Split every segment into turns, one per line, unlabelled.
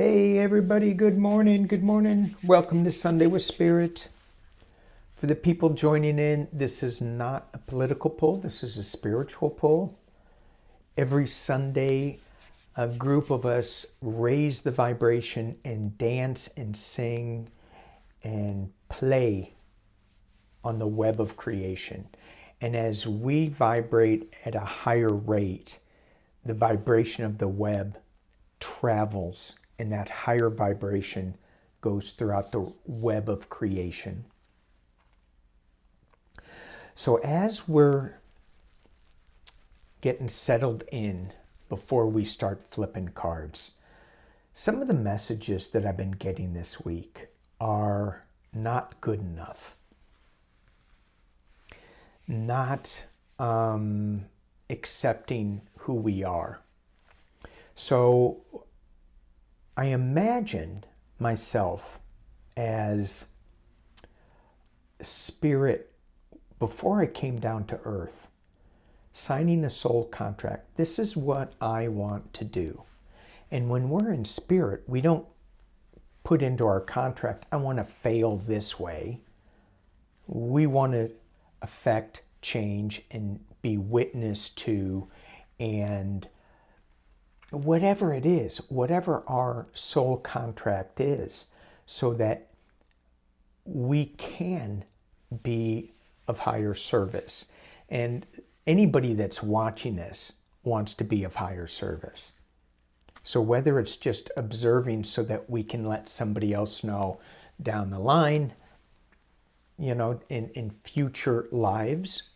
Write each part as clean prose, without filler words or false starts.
Hey everybody, good morning, good morning. Welcome to Sunday with Spirit. For the people joining in, this is not a political poll, this is a spiritual poll. Every Sunday, a group of us raise the vibration and dance and sing and play on the web of creation. And as we vibrate at a higher rate, the vibration of the web travels, and that higher vibration goes throughout the web of creation. So as we're getting settled in before we start flipping cards, some of the messages that I've been getting this week are not good enough. Not accepting who we are. So I imagine myself as spirit before I came down to earth, signing a soul contract. This is what I want to do. And when we're in spirit, we don't put into our contract, I want to fail this way. We want to affect change and be witness to, and whatever it is, whatever our soul contract is, so that we can be of higher service. And anybody that's watching this wants to be of higher service. So whether it's just observing so that we can let somebody else know down the line, in future lives,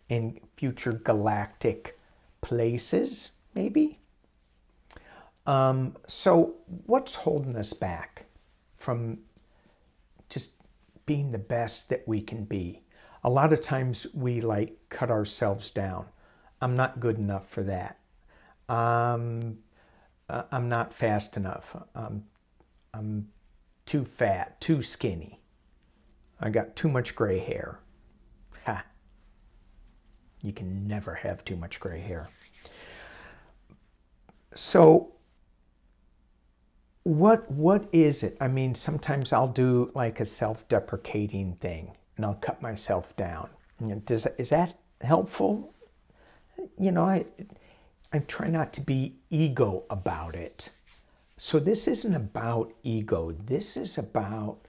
in future galactic places, maybe. So what's holding us back from just being the best that we can be? A lot of times we cut ourselves down. I'm not good enough for that. I'm not fast enough. I'm too fat, too skinny. I got too much gray hair. Ha! You can never have too much gray hair. So what is it? I mean, sometimes I'll do like a self-deprecating thing and I'll cut myself down. Is that helpful? I try not to be ego about it. So this isn't about ego. This is about,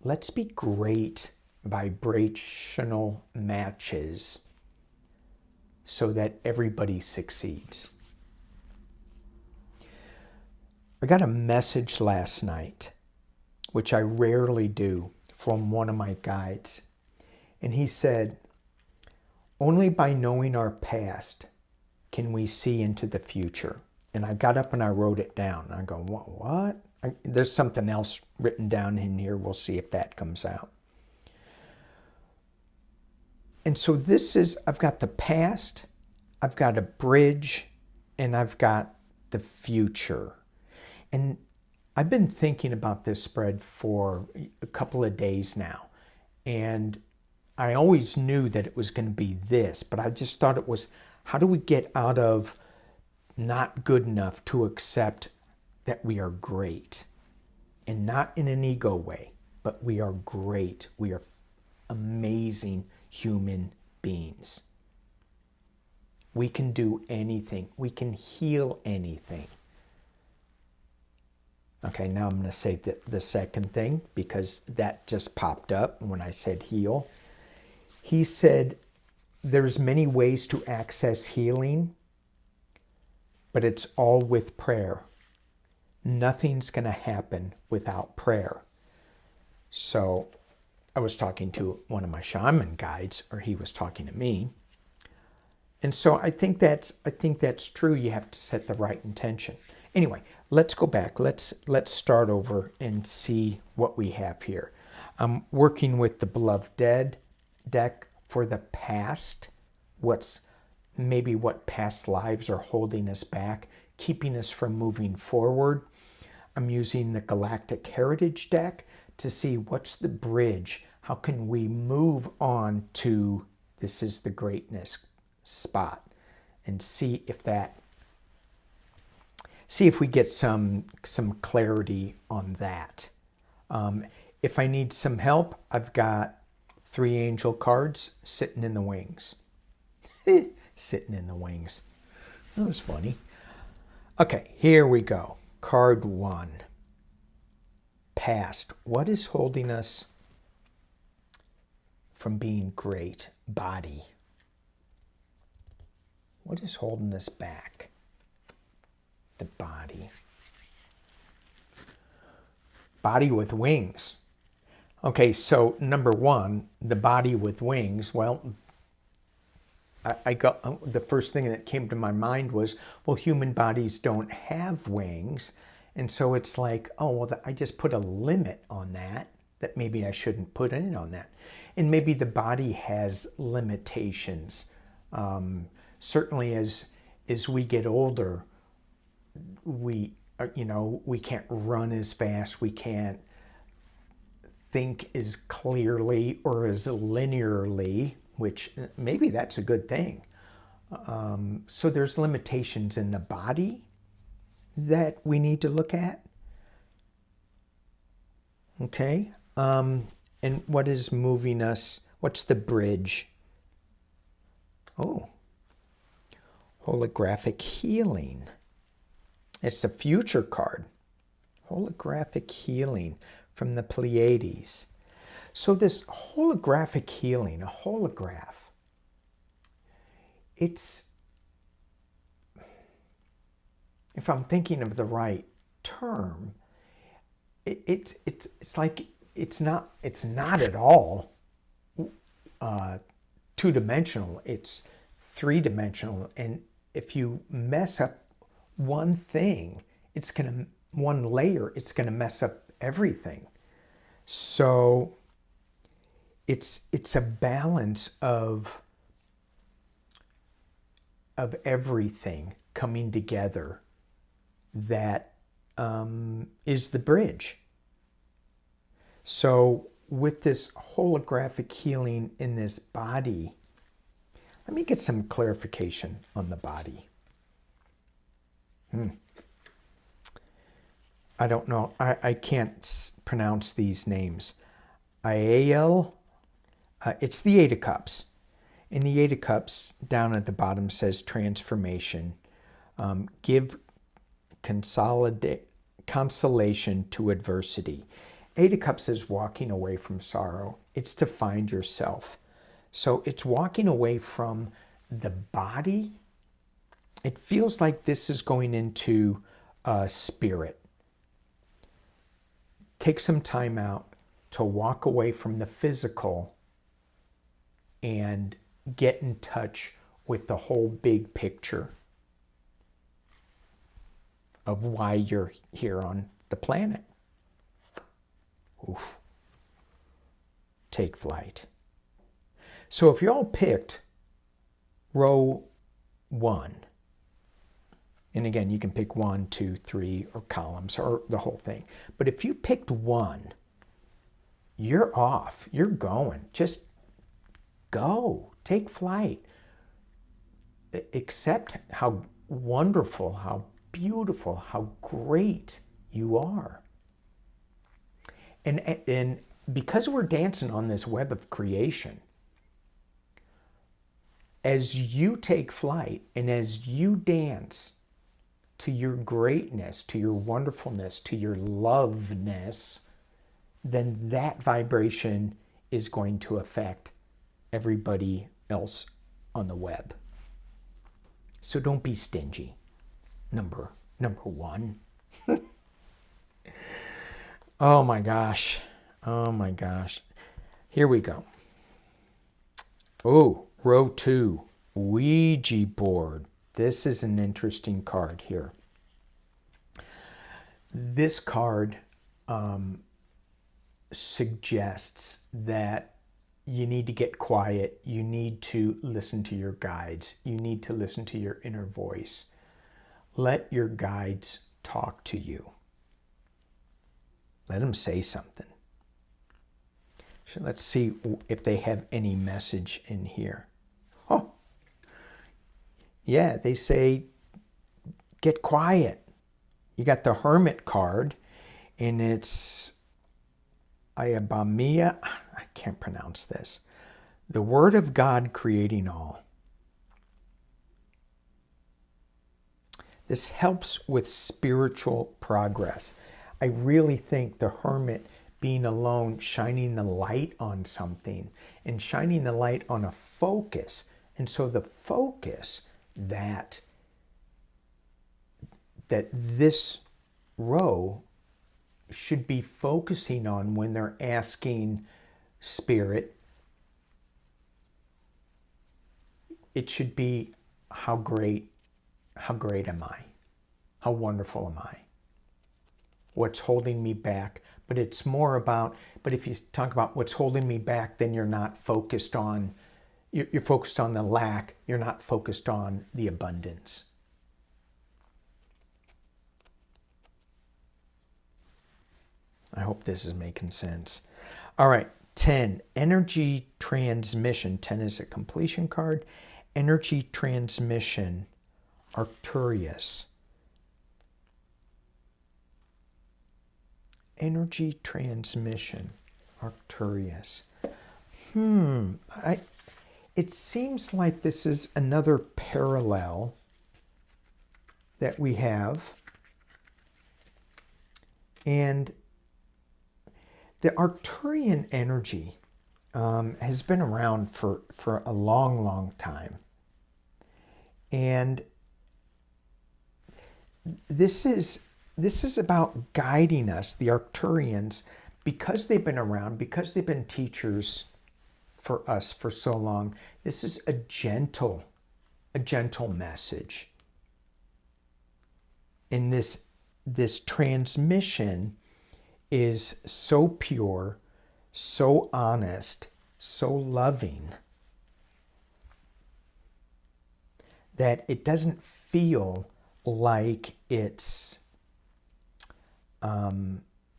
let's be great vibrational matches so that everybody succeeds. I got a message last night, which I rarely do, from one of my guides. And he said, only by knowing our past can we see into the future. And I got up and I wrote it down. I go, what? There's something else written down in here. We'll see if that comes out. And so I've got the past, I've got a bridge, and I've got the future. And I've been thinking about this spread for a couple of days now. And I always knew that it was going to be this, but I just thought it was, how do we get out of not good enough to accept that we are great? And not in an ego way, but we are great. We are amazing human beings. We can do anything. We can heal anything. Okay, now I'm going to say the second thing, because that just popped up when I said heal. He said, there's many ways to access healing, but it's all with prayer. Nothing's going to happen without prayer. So I was talking to one of my shaman guides, or he was talking to me. And so I think that's true. You have to set the right intention. Anyway, let's go back. Let's start over and see what we have here. I'm working with the Beloved Dead deck for the past. What past lives are holding us back, keeping us from moving forward. I'm using the Galactic Heritage deck to see what's the bridge. How can we move on to this is the greatness spot, and see if that see if we get some clarity on that. If I need some help, I've got 3 angel cards sitting in the wings. Sitting in the wings. That was funny. Okay, here we go. Card 1. Past. What is holding us from being great? Body. What is holding us back? The body. Body with wings. Okay, so number 1, the body with wings. Well, I got the first thing that came to my mind was, well, human bodies don't have wings. And so it's like, oh, well, I just put a limit on that maybe I shouldn't put in on that. And maybe the body has limitations. Certainly as we get older, we can't run as fast. We can't think as clearly or as linearly, which maybe that's a good thing. So there's limitations in the body that we need to look at. Okay. And what is moving us? What's the bridge? Oh, holographic healing. It's a future card. Holographic healing from the Pleiades. So this holographic healing, a holograph, it's, if I'm thinking of the right term, it's like it's not at all two-dimensional. It's three-dimensional, and if you mess up one thing, one layer, it's gonna mess up everything. So it's a balance of everything coming together that is the bridge. So with this holographic healing in this body, let me get some clarification on the body. I don't know. I can't pronounce these names. Aiel, it's the 8 of Cups. In the 8 of Cups, down at the bottom says transformation. Give consolation to adversity. 8 of Cups is walking away from sorrow. It's to find yourself. So it's walking away from the body. It feels like this is going into spirit. Take some time out to walk away from the physical and get in touch with the whole big picture of why you're here on the planet. Oof. Take flight. So if you all picked row 1, and again, you can pick 1, 2, 3, or columns, or the whole thing. But if you picked 1, you're off. You're going. Just go. Take flight. Accept how wonderful, how beautiful, how great you are. And because we're dancing on this web of creation, as you take flight and as you dance to your greatness, to your wonderfulness, to your loveness, then that vibration is going to affect everybody else on the web. So don't be stingy. Number 1. Oh my gosh. Oh my gosh. Here we go. Oh, row 2, Ouija board. This is an interesting card here. This card suggests that you need to get quiet. You need to listen to your guides. You need to listen to your inner voice. Let your guides talk to you. Let them say something. So let's see if they have any message in here. Yeah, they say, get quiet. you got the Hermit card, and it's Ayabamia. I can't pronounce this. The Word of God creating all. This helps with spiritual progress. I really think the Hermit being alone, shining the light on something and shining the light on a focus. And so the focus that this row should be focusing on when they're asking Spirit, it should be, how great am I? How wonderful am I? What's holding me back? But it's more about, but if you talk about what's holding me back, then you're not focused on, you're focused on the lack. You're not focused on the abundance. I hope this is making sense. All right, 10, energy transmission. 10 is a completion card. Energy transmission, Arcturus. Energy transmission, Arcturus. It seems like this is another parallel that we have. And the Arcturian energy has been around for a long, long time. And this is about guiding us, the Arcturians, because they've been around, because they've been teachers for us for so long. This is a gentle message. And this transmission is so pure, so honest, so loving, that it doesn't feel like it's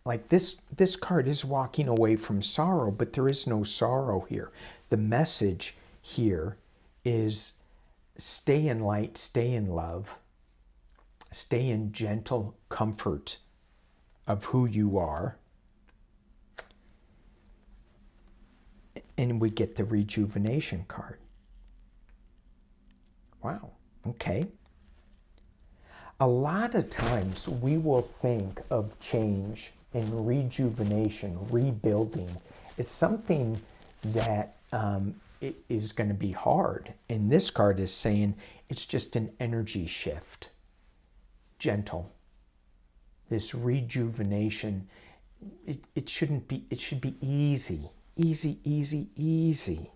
like this card is walking away from sorrow, but there is no sorrow here. The message here is stay in light, stay in love, stay in gentle comfort of who you are. And we get the rejuvenation card. Wow, okay. A lot of times we will think of change and rejuvenation, rebuilding, as something that it is going to be hard. And this card is saying it's just an energy shift. Gentle. This rejuvenation, it shouldn't be, it should be easy. Easy, easy, easy.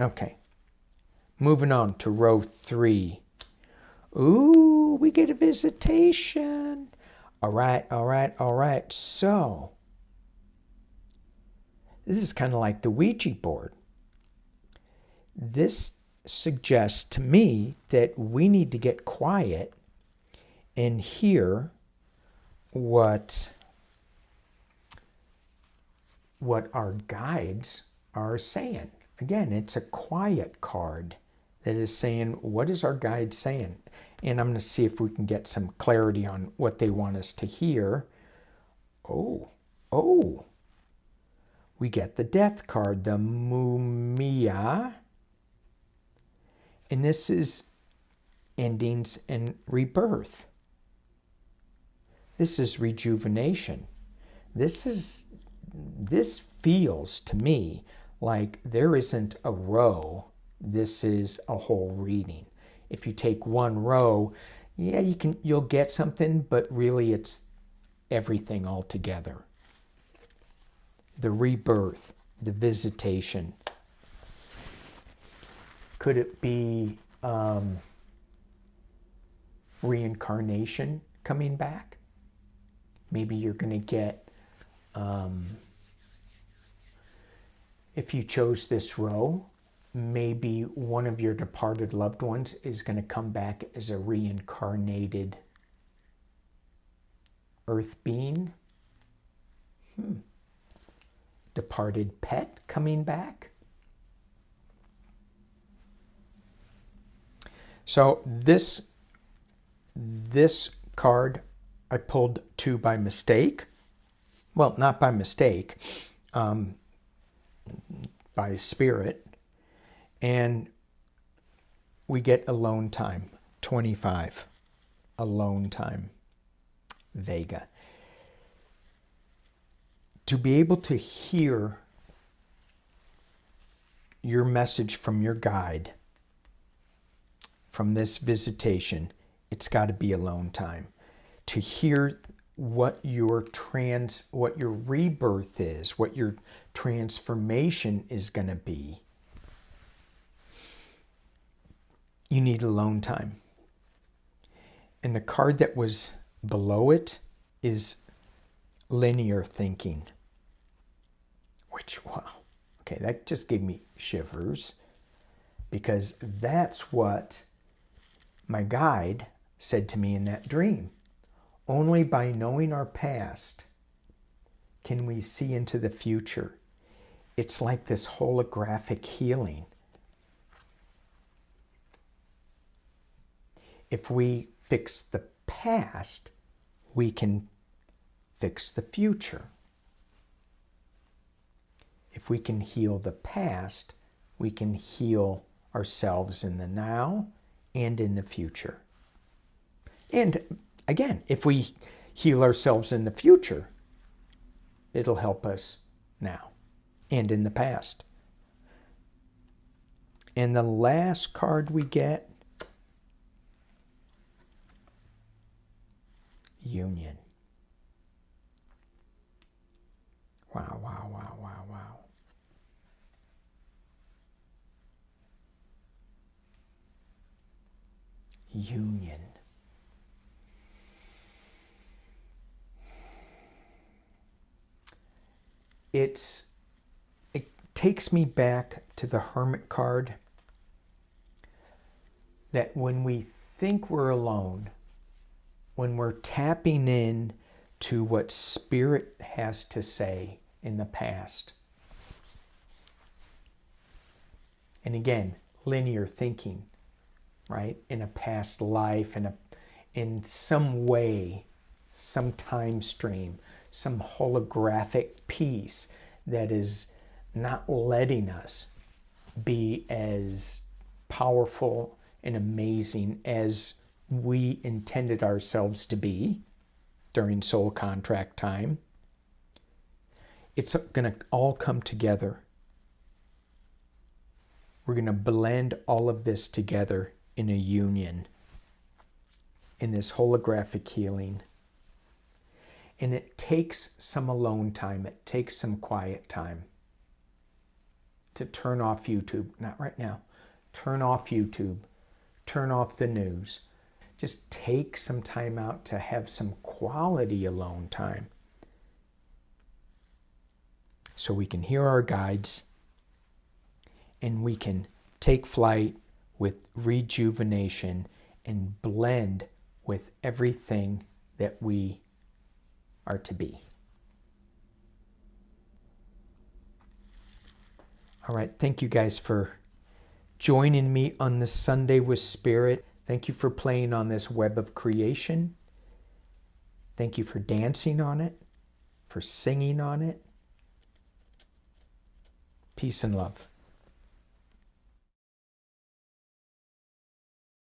Okay. Moving on to row 3. Ooh, we get a visitation. All right. So, this is kind of like the Ouija board. This suggests to me that we need to get quiet and hear what our guides are saying. Again, it's a quiet card that is saying, what is our guide saying? And I'm going to see if we can get some clarity on what they want us to hear. Oh, we get the death card, the Mumia. And this is endings and rebirth. This is rejuvenation. This feels to me like there isn't a row. This is a whole reading. If you take one row, yeah, you'll get something, but really it's everything all together. The rebirth, the visitation. Could it be reincarnation coming back? Maybe you're going to get, if you chose this row, maybe one of your departed loved ones is going to come back as a reincarnated earth being. Departed pet coming back. So this card. I pulled 2 by mistake. Well, not by mistake, by spirit. And we get alone time, 25. Alone time, Vega. To be able to hear your message from your guide, from this visitation, it's got to be alone time. To hear what your rebirth is, what your transformation is going to be, you need alone time. And the card that was below it is linear thinking. Which, wow, okay, that just gave me shivers, because that's what my guide said to me in that dream. Only by knowing our past can we see into the future. It's like this holographic healing. If we fix the past, we can fix the future. If we can heal the past, we can heal ourselves in the now and in the future. And again, if we heal ourselves in the future, it'll help us now and in the past. And the last card we get, Union. Wow, wow, wow, wow, wow. Union. It takes me back to the Hermit card, that when we think we're alone, when we're tapping in to what Spirit has to say in the past. And again, linear thinking, right? In a past life, in some way, some time stream, some holographic piece that is not letting us be as powerful and amazing as we intended ourselves to be during soul contract time. It's going to all come together. We're going to blend all of this together in a union, in this holographic healing. And it takes some alone time. It takes some quiet time to turn off YouTube. Not right now. Turn off YouTube. Turn off the news. Just take some time out to have some quality alone time, so we can hear our guides and we can take flight with rejuvenation and blend with everything that we are to be. All right, thank you guys for joining me on this Sunday with Spirit. Thank you for playing on this web of creation. Thank you for dancing on it, for singing on it. Peace and love.